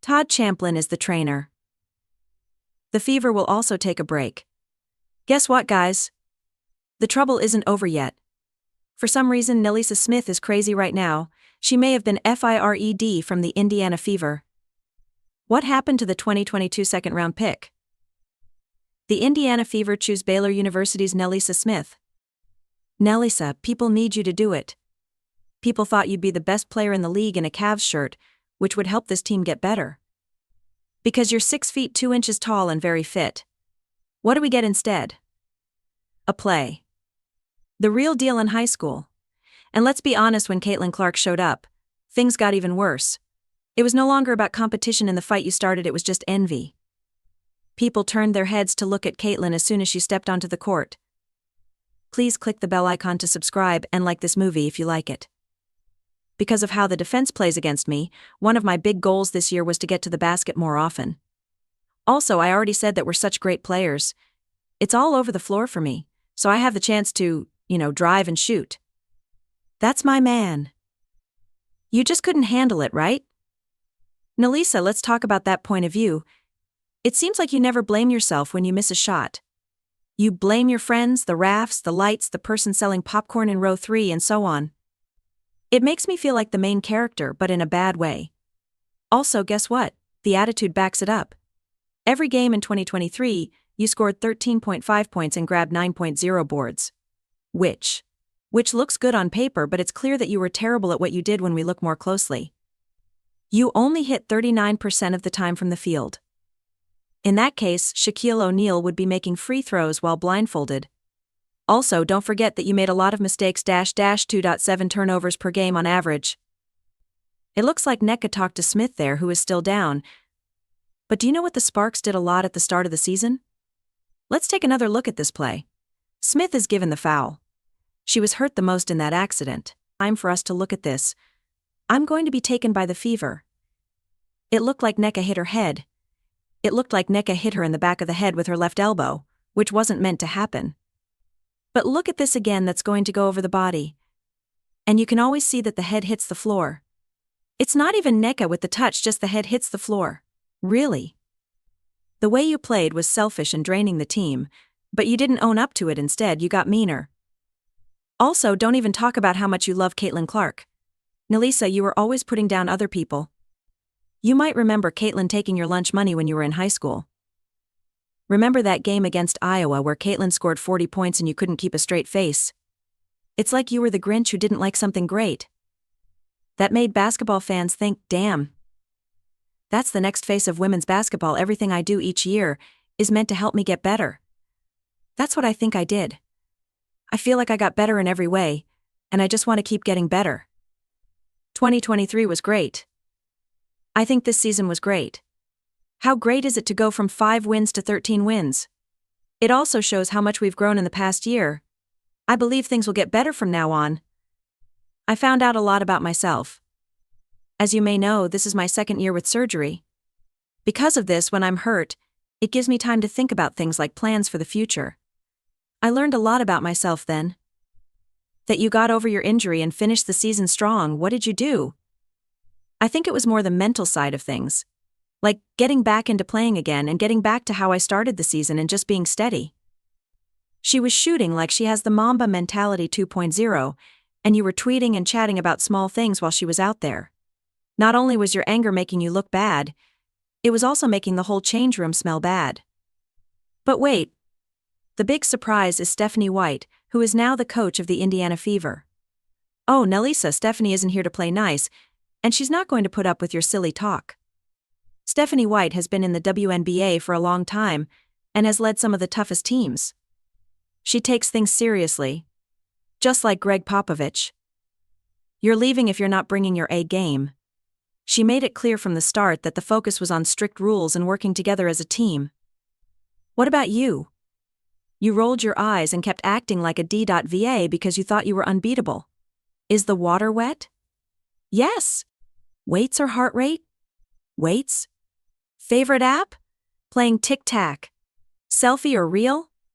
Todd Champlin is the trainer. The Fever will also take a break. Guess what, guys? The trouble isn't over yet. For some reason, Nalyssa Smith is crazy right now. She may have been fired from the Indiana Fever. What happened to the 2022 second-round pick? The Indiana Fever choose Baylor University's Nalyssa Smith. Nalyssa, people need you to do it. People thought you'd be the best player in the league in a Cavs shirt, which would help this team get better. Because you're 6 feet 2 inches tall and very fit. What do we get instead? A play. The real deal in high school. And let's be honest, when Caitlin Clark showed up, things got even worse. It was no longer about competition in the fight you started, it was just envy. People turned their heads to look at Caitlin as soon as she stepped onto the court. Please click the bell icon to subscribe and like this movie if you like it. Because of how the defense plays against me, one of my big goals this year was to get to the basket more often. Also, I already said that we're such great players. It's all over the floor for me, so I have the chance to, drive and shoot. That's my man. You just couldn't handle it, right? Nalyssa, let's talk about that point of view. It seems like you never blame yourself when you miss a shot. You blame your friends, the rafts, the lights, the person selling popcorn in row 3, and so on. It makes me feel like the main character, but in a bad way. Also, guess what? The attitude backs it up. Every game in 2023, you scored 13.5 points and grabbed 9.0 boards. Which looks good on paper, but it's clear that you were terrible at what you did when we look more closely. You only hit 39% of the time from the field. In that case, Shaquille O'Neal would be making free throws while blindfolded. Also, don't forget that you made a lot of mistakes, 2.7 turnovers per game on average. It looks like Nneka talked to Smith there, who is still down. But do you know what the Sparks did a lot at the start of the season? Let's take another look at this play. Smith is given the foul. She was hurt the most in that accident. Time for us to look at this. I'm going to be taken by the Fever. It looked like Nneka hit her head. It looked like Nneka hit her in the back of the head with her left elbow, which wasn't meant to happen. But look at this again, that's going to go over the body. And you can always see that the head hits the floor. It's not even Nneka with the touch, just the head hits the floor. Really? The way you played was selfish and draining the team, but you didn't own up to it. Instead, you got meaner. Also, don't even talk about how much you love Caitlin Clark. Nalyssa, you were always putting down other people. You might remember Caitlin taking your lunch money when you were in high school. Remember that game against Iowa where Caitlin scored 40 points and you couldn't keep a straight face? It's like you were the Grinch who didn't like something great. That made basketball fans think, damn. That's the next face of women's basketball. Everything I do each year is meant to help me get better. That's what I think I did. I feel like I got better in every way, and I just want to keep getting better. 2023 was great. I think this season was great. How great is it to go from 5 wins to 13 wins? It also shows how much we've grown in the past year. I believe things will get better from now on. I found out a lot about myself. As you may know, this is my 2nd year with surgery. Because of this, when I'm hurt, it gives me time to think about things like plans for the future. I learned a lot about myself then. That you got over your injury and finished the season strong. What did you do? I think it was more the mental side of things. Like getting back into playing again and getting back to how I started the season and just being steady. She was shooting like she has the Mamba mentality 2.0, and you were tweeting and chatting about small things while she was out there. Not only was your anger making you look bad, it was also making the whole change room smell bad. But wait. The big surprise is Stephanie White, who is now the coach of the Indiana Fever. Oh, Nalyssa, Stephanie isn't here to play nice, and she's not going to put up with your silly talk. Stephanie White has been in the WNBA for a long time, and has led some of the toughest teams. She takes things seriously. Just like Greg Popovich. You're leaving if you're not bringing your A game. She made it clear from the start that the focus was on strict rules and working together as a team. What about you? You rolled your eyes and kept acting like a D.Va because you thought you were unbeatable. Is the water wet? Yes. Weights or heart rate? Weights? Favorite app? Playing tic-tac. Selfie or reel?